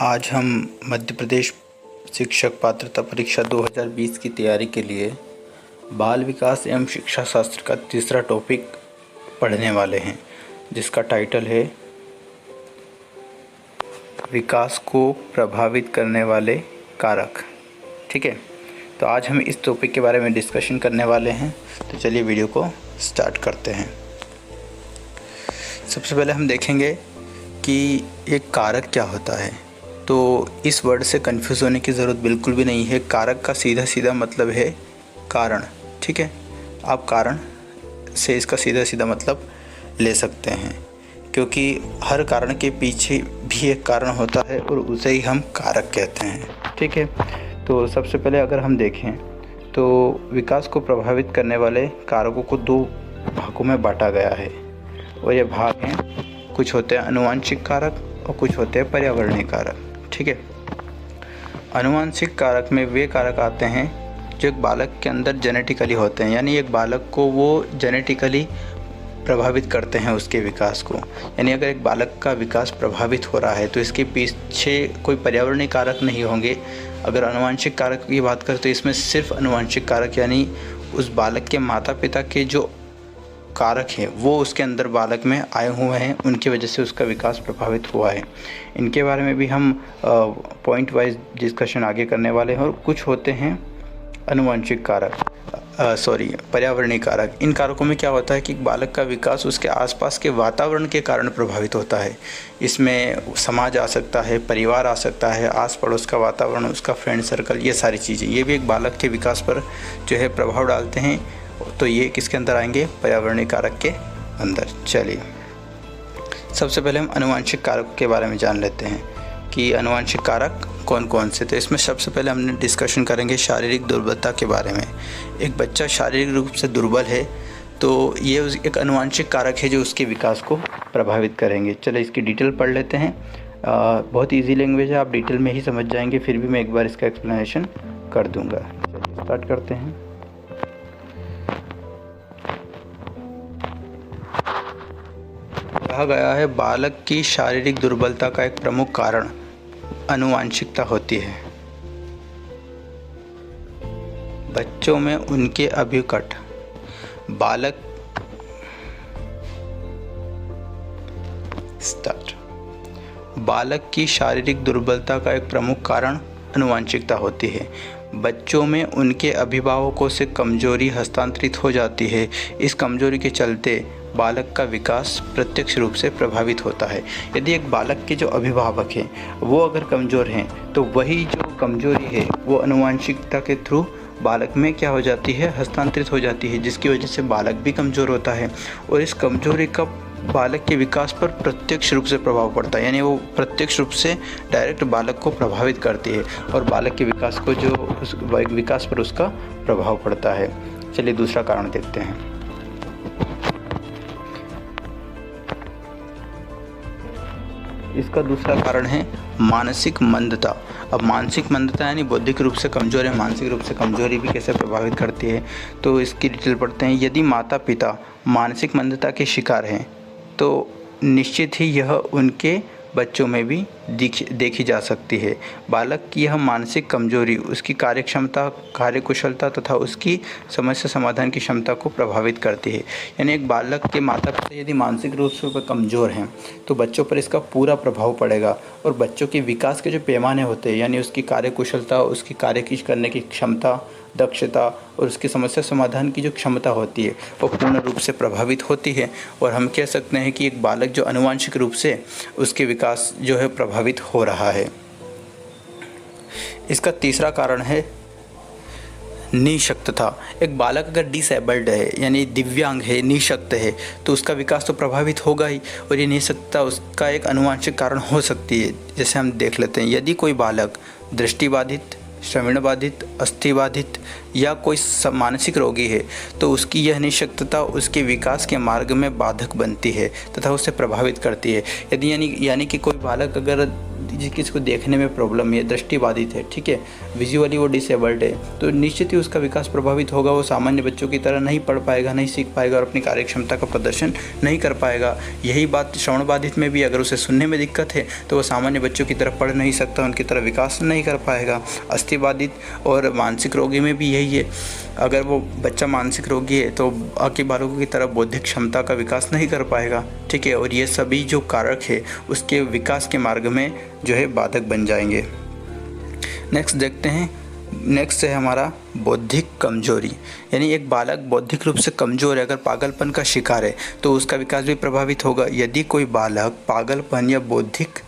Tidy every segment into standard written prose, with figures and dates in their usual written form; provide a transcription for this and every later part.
आज हम मध्य प्रदेश शिक्षक पात्रता परीक्षा 2020 की तैयारी के लिए बाल विकास एवं शिक्षा शास्त्र का तीसरा टॉपिक पढ़ने वाले हैं, जिसका टाइटल है विकास को प्रभावित करने वाले कारक। ठीक है, तो आज हम इस टॉपिक के बारे में डिस्कशन करने वाले हैं। तो चलिए वीडियो को स्टार्ट करते हैं। सबसे पहले हम देखेंगे कि एक कारक क्या होता है। तो इस वर्ड से कंफ्यूज होने की ज़रूरत बिल्कुल भी नहीं है। कारक का सीधा सीधा मतलब है कारण। ठीक है, आप कारण से इसका सीधा सीधा मतलब ले सकते हैं, क्योंकि हर कारण के पीछे भी एक कारण होता है और उसे ही हम कारक कहते हैं। ठीक है, तो सबसे पहले अगर हम देखें तो विकास को प्रभावित करने वाले कारकों को दो भागों में बांटा गया है, और ये भाग हैं, कुछ होते हैं आनुवंशिक कारक और कुछ होते हैं पर्यावरणीय कारक। ठीक है, आनुवंशिक कारक में वे कारक आते हैं जो एक बालक के अंदर जेनेटिकली होते हैं, यानी एक बालक को वो जेनेटिकली प्रभावित करते हैं उसके विकास को। यानी अगर एक बालक का विकास प्रभावित हो रहा है तो इसके पीछे कोई पर्यावरणीय कारक नहीं होंगे। अगर आनुवंशिक कारक की बात करें तो इसमें सिर्फ आनुवंशिक कारक यानी उस बालक के माता पिता के जो कारक हैं वो उसके अंदर बालक में आए हुए हैं, उनकी वजह से उसका विकास प्रभावित हुआ है। इनके बारे में भी हम पॉइंट वाइज डिस्कशन आगे करने वाले हैं। और कुछ होते हैं आनुवंशिक कारक पर्यावरणीय कारक। इन कारकों में क्या होता है कि बालक का विकास उसके आसपास के वातावरण के कारण प्रभावित होता है। इसमें समाज आ सकता है, परिवार आ सकता है, आस पड़ोस का वातावरण, उसका फ्रेंड सर्कल, ये सारी चीज़ें, ये भी एक बालक के विकास पर जो है प्रभाव डालते हैं। तो ये किसके अंदर आएंगे? पर्यावरणीय कारक के अंदर। चलिए सबसे पहले हम आनुवंशिक कारक के बारे में जान लेते हैं कि आनुवंशिक कारक कौन कौन से। तो इसमें सबसे पहले हमने डिस्कशन करेंगे शारीरिक दुर्बलता के बारे में। एक बच्चा शारीरिक रूप से दुर्बल है तो ये एक आनुवंशिक कारक है जो उसके विकास को प्रभावित करेंगे। चलो इसकी डिटेल पढ़ लेते हैं। बहुत ईजी लैंग्वेज है, आप डिटेल में ही समझ जाएंगे, फिर भी मैं एक बार इसका एक्सप्लेनेशन कर दूंगा। चलिए स्टार्ट करते हैं। कहा गया है बालक की शारीरिक दुर्बलता का एक प्रमुख कारण आनुवंशिकता होती है। बच्चों में उनके अभिकट बालक की शारीरिक दुर्बलता का एक प्रमुख कारण आनुवंशिकता होती है। बच्चों में उनके अभिभावकों से कमजोरी हस्तांतरित हो जाती है। इस कमजोरी के चलते बालक का विकास प्रत्यक्ष रूप से प्रभावित होता है। यदि एक बालक के जो अभिभावक हैं वो अगर कमज़ोर हैं तो वही जो कमजोरी है वो आनुवंशिकता के थ्रू बालक में क्या हो जाती है? हस्तांतरित हो जाती है, जिसकी वजह से बालक भी कमज़ोर होता है और इस कमजोरी का बालक के विकास पर प्रत्यक्ष रूप से प्रभाव पड़ता है। यानी वो प्रत्यक्ष रूप से डायरेक्ट बालक को प्रभावित करती है और बालक के विकास को जो उस विकास पर उसका प्रभाव पड़ता है। चलिए दूसरा कारण देखते हैं। इसका दूसरा कारण है मानसिक मंदता। अब मानसिक मंदता यानी बौद्धिक रूप से कमज़ोर है, मानसिक रूप से कमजोरी भी कैसे प्रभावित करती है, तो इसकी डिटेल पढ़ते हैं। यदि माता पिता मानसिक मंदता के शिकार हैं तो निश्चित ही यह उनके बच्चों में भी देखी जा सकती है। बालक की यह मानसिक कमजोरी उसकी कार्यक्षमता, कार्यकुशलता तथा उसकी समस्या समाधान की क्षमता को प्रभावित करती है। यानी एक बालक के माता पिता यदि मानसिक रूप से कमज़ोर हैं तो बच्चों पर इसका पूरा प्रभाव पड़ेगा और बच्चों के विकास के जो पैमाने होते हैं, यानी उसकी कार्यकुशलता, उसकी कार्य करने की क्षमता, दक्षता और उसकी समस्या समाधान की जो क्षमता होती है वो पूर्ण रूप से प्रभावित होती है। और हम कह सकते हैं कि एक बालक जो आनुवंशिक रूप से उसके विकास जो है प्रभावित हो रहा है। इसका तीसरा कारण है निःशक्तता। एक बालक अगर डिसेबल्ड है यानी दिव्यांग है, निःशक्त है, तो उसका विकास तो प्रभावित होगा ही, और ये निःशक्तता उसका एक आनुवंशिक कारण हो सकती है। जैसे हम देख लेते हैं, यदि कोई बालक दृष्टिबाधित, श्रवण बाधित, अस्थि बाधित या कोई मानसिक रोगी है तो उसकी यह निःशक्तता उसके विकास के मार्ग में बाधक बनती है तथा उसे प्रभावित करती है। यदि यानी कि कोई बालक अगर किसी को देखने में प्रॉब्लम है, दृष्टिबाधित है, ठीक है, विजुअली वो डिसेबल्ड है, तो निश्चित ही उसका विकास प्रभावित होगा। वो सामान्य बच्चों की तरह नहीं पढ़ पाएगा, नहीं सीख पाएगा और अपनी कार्यक्षमता का प्रदर्शन नहीं कर पाएगा। यही बात श्रवण बाधित में भी, अगर उसे सुनने में दिक्कत है तो वो सामान्य बच्चों की तरह पढ़ नहीं सकता, उनकी तरह विकास नहीं कर पाएगा। अस्थि बाधित और मानसिक रोगी में भी यही है, अगर वो बच्चा मानसिक रोगी है तो बाकी बालकों की तरह बौद्धिक क्षमता का विकास नहीं कर पाएगा, ठीक है, और ये सभी जो कारक है उसके विकास के मार्ग में जो है बाधक बन जाएंगे। नेक्स्ट देखते हैं, नेक्स्ट है हमारा बौद्धिक कमजोरी। यानी एक बालक बौद्धिक रूप से कमजोर है, अगर पागलपन का शिकार है तो उसका विकास भी प्रभावित होगा। यदि कोई बालक पागलपन या बौद्धिक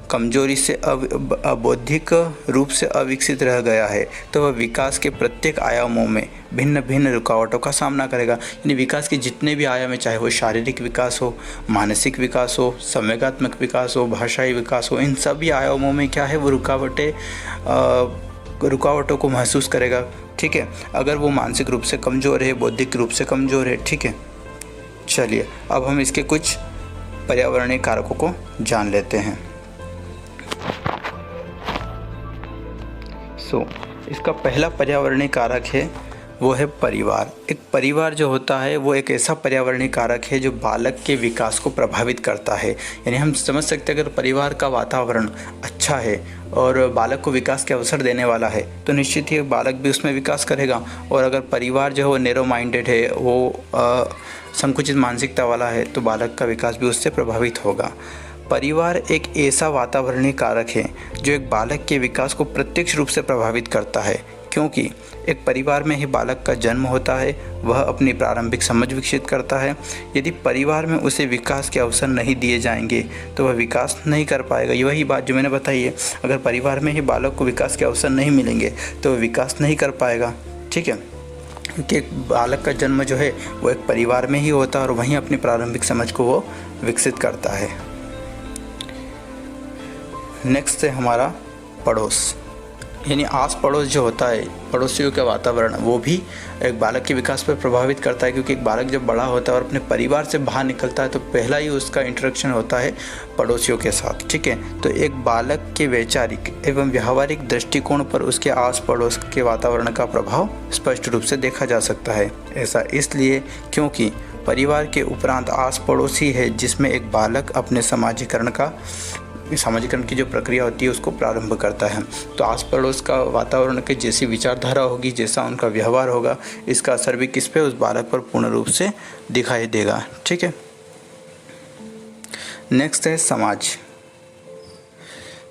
कमजोरी से बौद्धिक रूप से अविकसित रह गया है तो वह विकास के प्रत्येक आयामों में भिन्न भिन्न रुकावटों का सामना करेगा। यानी विकास के जितने भी आयाम है, चाहे वो शारीरिक विकास हो, मानसिक विकास हो, संवेगात्मक विकास हो, भाषाई विकास हो, इन सभी आयामों में क्या है, वो रुकावटों को महसूस करेगा, ठीक है, अगर वो मानसिक रूप से कमज़ोर है, बौद्धिक रूप से कमज़ोर है, ठीक है। चलिए अब हम इसके कुछ पर्यावरणीय कारकों को जान लेते हैं। इसका पहला पर्यावरणीय कारक है वो है परिवार। एक परिवार जो होता है वो एक ऐसा पर्यावरणीय कारक है जो बालक के विकास को प्रभावित करता है। यानी हम समझ सकते हैं अगर परिवार का वातावरण अच्छा है और बालक को विकास के अवसर देने वाला है तो निश्चित ही बालक भी उसमें विकास करेगा। और अगर परिवार जो है वो नैरो माइंडेड है, वो संकुचित मानसिकता वाला है तो बालक का विकास भी उससे प्रभावित होगा। परिवार एक ऐसा वातावरणीय कारक है जो एक बालक के विकास को प्रत्यक्ष रूप से प्रभावित करता है, क्योंकि एक परिवार में ही बालक का जन्म होता है, वह अपनी प्रारंभिक समझ विकसित करता है। यदि परिवार में उसे विकास के अवसर नहीं दिए जाएंगे तो वह विकास नहीं कर पाएगा। ये वही बात जो मैंने बताई है, अगर परिवार में ही बालक को विकास के अवसर नहीं मिलेंगे तो वह विकास नहीं कर पाएगा, ठीक है, क्योंकि एक बालक का जन्म जो है वो एक परिवार में ही होता है और वहीं अपनी प्रारंभिक समझ को वो विकसित करता है। नेक्स्ट है हमारा पड़ोस, यानी आस पड़ोस जो होता है, पड़ोसियों का वातावरण, वो भी एक बालक के विकास पर प्रभावित करता है। क्योंकि एक बालक जब बड़ा होता है और अपने परिवार से बाहर निकलता है तो पहला ही उसका इंटरेक्शन होता है पड़ोसियों के साथ, ठीक है। तो एक बालक के वैचारिक एवं व्यावहारिक दृष्टिकोण पर उसके आस पड़ोस के वातावरण का प्रभाव स्पष्ट रूप से देखा जा सकता है। ऐसा इसलिए क्योंकि परिवार के उपरांत आस पड़ोस ही है जिसमें एक बालक अपने सामाजिकरण की जो प्रक्रिया होती है उसको प्रारंभ करता है। तो आस पड़ोस का वातावरण के जैसी विचारधारा होगी, जैसा उनका व्यवहार होगा, इसका असर भी किस पे, उस बालक पर पूर्ण रूप से दिखाई देगा, ठीक है। नेक्स्ट है समाज,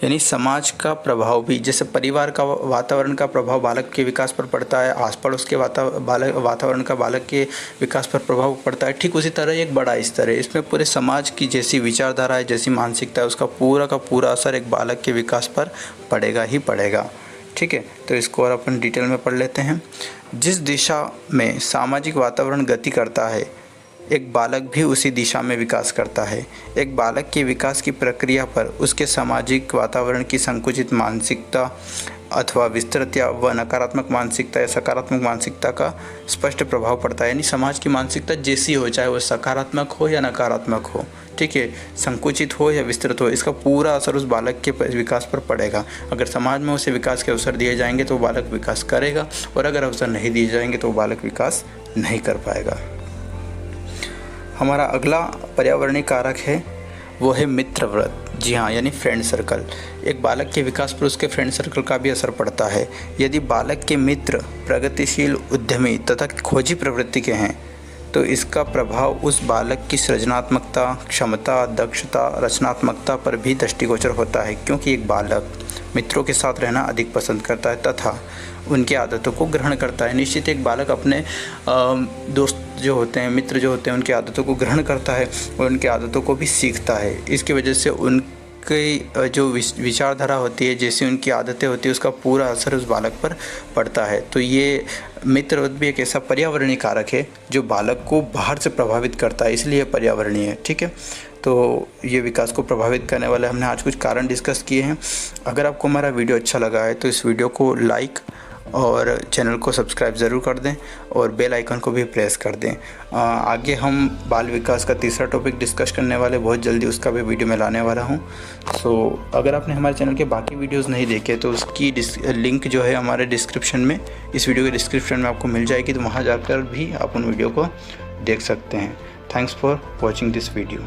यानी समाज का प्रभाव भी, जैसे परिवार का वातावरण का प्रभाव बालक के विकास पर पड़ता है, आस पड़ोस के वातावरण का बालक के विकास पर प्रभाव पड़ता है, ठीक उसी तरह एक बड़ा स्तर है, इसमें पूरे समाज की जैसी विचारधारा है, जैसी मानसिकता है, उसका पूरा का पूरा असर एक बालक के विकास पर पड़ेगा ही पड़ेगा, ठीक है। तो इसको और अपन डिटेल में पढ़ लेते हैं। जिस दिशा में सामाजिक वातावरण गति करता है एक बालक भी उसी दिशा में विकास करता है। एक बालक के विकास की प्रक्रिया पर उसके सामाजिक वातावरण की संकुचित मानसिकता अथवा विस्तृत या व नकारात्मक मानसिकता या सकारात्मक मानसिकता का स्पष्ट प्रभाव पड़ता है। यानी समाज की मानसिकता जैसी हो, चाहे वो सकारात्मक हो या नकारात्मक हो, ठीक है, संकुचित हो या विस्तृत हो, इसका पूरा असर उस बालक के विकास पर पड़ेगा। अगर समाज में उसे विकास के अवसर दिए जाएंगे तो वो बालक विकास करेगा, और अगर अवसर नहीं दिए जाएंगे तो वो बालक विकास नहीं कर पाएगा। हमारा अगला पर्यावरणीय कारक है वो है मित्रवृत्त। जी हाँ, यानी फ्रेंड सर्कल। एक बालक के विकास पर उसके फ्रेंड सर्कल का भी असर पड़ता है। यदि बालक के मित्र प्रगतिशील, उद्यमी तथा खोजी प्रवृत्ति के हैं तो इसका प्रभाव उस बालक की सृजनात्मकता, क्षमता, दक्षता, रचनात्मकता पर भी दृष्टिगोचर होता है, क्योंकि एक बालक मित्रों के साथ रहना अधिक पसंद करता है तथा उनकी आदतों को ग्रहण करता है। निश्चित एक बालक अपने दोस्त जो होते हैं, मित्र जो होते हैं, उनकी आदतों को ग्रहण करता है और उनकी आदतों को भी सीखता है। इसकी वजह से उनकी जो विचारधारा होती है, जैसी उनकी आदतें होती है, उसका पूरा असर उस बालक पर पड़ता है। तो ये मित्रवत भी एक ऐसा पर्यावरणीय कारक है जो बालक को बाहर से प्रभावित करता है, इसलिए पर्यावरणीय है, ठीक है। तो ये विकास को प्रभावित करने वाले हमने आज कुछ कारण डिस्कस किए हैं। अगर आपको हमारा वीडियो अच्छा लगा है तो इस वीडियो को लाइक और चैनल को सब्सक्राइब ज़रूर कर दें और बेल आइकन को भी प्रेस कर दें। आगे हम बाल विकास का तीसरा टॉपिक डिस्कस करने वाले, बहुत जल्दी उसका भी वीडियो मैं लाने वाला हूं। सो अगर आपने हमारे चैनल के बाकी वीडियोस नहीं देखे तो उसकी लिंक जो है हमारे डिस्क्रिप्शन में, इस वीडियो के डिस्क्रिप्शन में आपको मिल जाएगी, तो वहाँ जाकर भी आप उन वीडियो को देख सकते हैं। Thanks for watching this video.